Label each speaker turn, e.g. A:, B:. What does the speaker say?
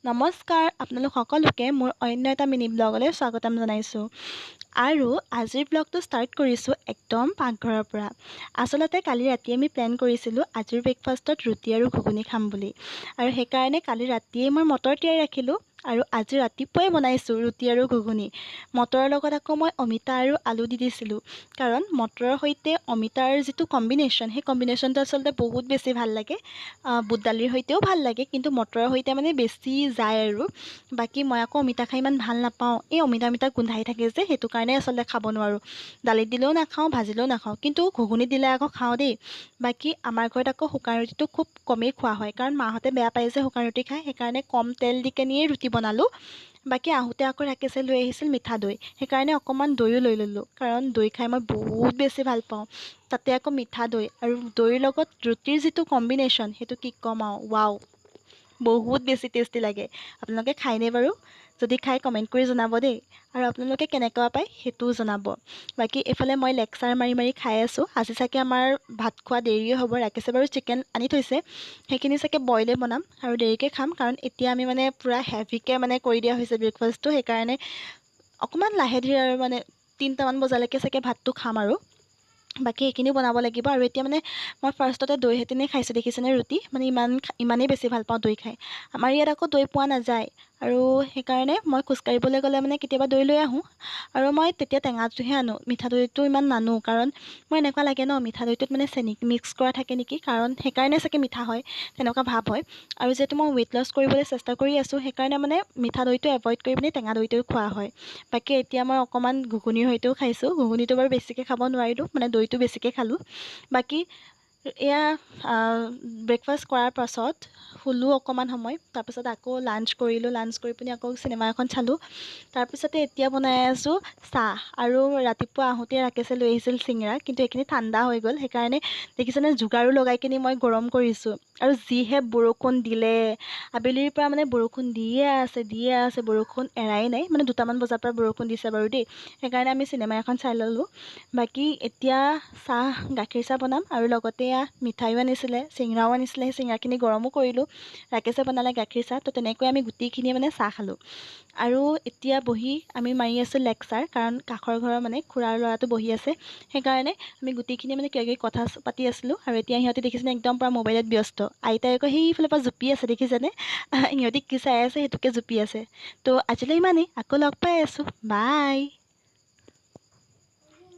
A: নমস্কাৰ, আপোনালোক সকলোকে মোৰ অন্য এটা মিনি ব্লগলৈ স্বাগতম জনাইছোঁ। আৰু আজিৰ ব্লগটো ষ্টাৰ্ট কৰিছোঁ একদম পাকঘৰৰ পৰা। আচলতে কালি ৰাতি আমি প্লেন কৰিছিলোঁ আজিৰ ব্ৰেকফাষ্টত ৰুটি আৰু ঘুগুনি খাম বুলি। আৰু সেইকাৰণে কালি ৰাতিয়ে মই মটৰ তিয়াই ৰাখিলোঁ আৰু আজি ৰাতিপুৱাই বনাইছোঁ ৰুটি আৰু ঘুগুনি। মটৰৰ লগত আকৌ মই অমিতা আৰু আলু দি দিছিলোঁ, কাৰণ মটৰৰ সৈতে অমিতাৰ যিটো কম্বিনেশ্যন সেই কম্বিনেশ্যনটো আচলতে বহুত বেছি ভাল লাগে। বুট দালিৰ সৈতেও ভাল লাগে, কিন্তু মটৰৰ সৈতে মানে বেছি যায় আৰু। বাকী মই আকৌ অমিতা খাই ইমান ভাল নাপাওঁ, এই অমিতা গোন্ধাই থাকে যে, সেইটো কাৰণে আচলতে খাব নোৱাৰোঁ। দালিত দিলেও নাখাওঁ, ভাজিলেও নাখাওঁ, কিন্তু ঘুগুনিত দিলে আকৌ খাওঁ দেই। বাকী আমাৰ ঘৰত আকৌ শুকান ৰুটিটো খুব কমেই খোৱা হয়, কাৰণ মাহঁতে বেয়া পায় যে শুকান ৰুটি খাই, সেইকাৰণে কম তেল দি কেনিয়ে ৰুটি বনালোঁ। বাকী আহোঁতে আকৌ ৰাকেশে লৈ আহিছিল মিঠা দৈ, সেইকাৰণে অকণমান দৈও লৈ ল'লোঁ, কাৰণ দৈ খাই মই বহুত বেছি ভাল পাওঁ। তাতে আকৌ মিঠা দৈ আৰু দৈৰ লগত ৰুটিৰ যিটো কম্বিনেশ্যন সেইটো কি ক'ম আৰু, ৱাও, বহুত বেছি টেষ্টি লাগে। আপোনালোকে খায়নে বাৰু? যদি খাই কমেণ্ট কৰি জনাব দেই। আৰু আপোনালোকে কেনেকুৱা পায় সেইটোও জনাব। বাকী এইফালে মই লেকচাৰ মাৰি মাৰি খাই আছোঁ। আজি চাগে আমাৰ ভাত খোৱা দেৰিয়ে হ'ব। ৰাকেশে বাৰু চিকেন আনি থৈছে, সেইখিনি চাগে বইলে বনাম আৰু দেৰিকৈ খাম, কাৰণ এতিয়া আমি মানে পূৰা হেভিকৈ মানে কৰি দিয়া হৈছে ব্ৰেকফাষ্টটো, সেইকাৰণে অকণমান লাহে ধীৰে আৰু মানে 3টামান বজালৈকে চাগে ভাতটো খাম আৰু। বাকী এইখিনিও বনাব লাগিব। আৰু এতিয়া মানে মই ফাৰ্ষ্টতে দৈ সৈতেনে খাইছোঁ, দেখিছেনে ৰুটি, মানে ইমানেই বেছি ভাল পাওঁ দৈ খাই। আমাৰ ইয়াত আকৌ দৈ পোৱা নাযায়, আৰু সেইকাৰণে মই খোজকাঢ়িবলৈ গ'লে মানে কেতিয়াবা দৈ লৈ আহোঁ। আৰু মই তেতিয়া টেঙাটোহে আনোঁ, মিঠা দৈটো ইমান নানো, কাৰণ মোৰ এনেকুৱা লাগে ন মিঠা দৈটোত মানে চেনি মিক্স কৰা থাকে নেকি, কাৰণ সেইকাৰণে চাগে মিঠা হয়, তেনেকুৱা ভাৱ হয়। আৰু যিহেতু মই ৱেইট লছ কৰিবলৈ চেষ্টা কৰি আছোঁ, সেইকাৰণে মানে মিঠা দৈটো এভইড কৰি পিনি টেঙা দৈটোও খোৱা হয়। বাকী এতিয়া মই অকণমান ঘুগুনিৰ সৈতেও খাইছোঁ। ঘুগুনিটো বাৰু বেছিকৈ খাব নোৱাৰিলোঁ, মানে দৈটো বেছিকৈ খালোঁ। বাকী এয়া ব্ৰেকফাষ্ট কৰাৰ পাছত শুলোঁ অকণমান সময়, তাৰপিছত আকৌ লাঞ্চ কৰিলোঁ। লাঞ্চ কৰি পিনি আকৌ চিনেমা এখন চালোঁ। তাৰপিছতে এতিয়া বনাই আছোঁ চাহ। আৰু ৰাতিপুৱা আহোঁতে ৰাকেশে লৈ আহিছিল চিঙৰা, কিন্তু এইখিনি ঠাণ্ডা হৈ গ'ল, সেইকাৰণে দেখিছেনে যোগাৰো লগাই কিনি মই গৰম কৰিছোঁ। আৰু যিহে বৰষুণ দিলে, আবেলিৰ পৰা মানে বৰষুণ দিয়ে আছে, বৰষুণ এৰাই নাই। মানে 2টামান বজাৰ পৰা বৰষুণ দিছে বাৰু দেই, সেইকাৰণে আমি চিনেমা এখন চাই ল'লোঁ। বাকী এতিয়া গাখীৰ চাহ বনাম, আৰু লগতে মিঠাইও আনিছিলে, চিঙৰাও আনিছিলে, সেই চিঙৰাখিনি গৰমো কৰিলোঁ। ৰাকেশে বনালে গাখীৰ চাহ, তো তেনেকৈ আমি গোটেইখিনিয়ে মানে চাহ খালোঁ। আৰু এতিয়া বহি আমি মাৰি আছোঁ লেকচাৰ, কাৰণ কাষৰ ঘৰৰ মানে খুৰাৰ ল'ৰাটো বহি আছে, সেইকাৰণে আমি গোটেইখিনিয়ে মানে কিবা কিবি কথা পাতি আছিলোঁ। আৰু এতিয়া সিহঁতে দেখিছেনে একদম পূৰা মোবাইলত ব্যস্ত। আইতাই আকৌ সেইফালৰ পৰা জুপি আছে, দেখিছেনে? সিহঁতি কি চাই আছে সেইটোকে জুপি আছে। তো আজিলৈ ইমানেই, আকৌ লগ পাই আছোঁ, বাই।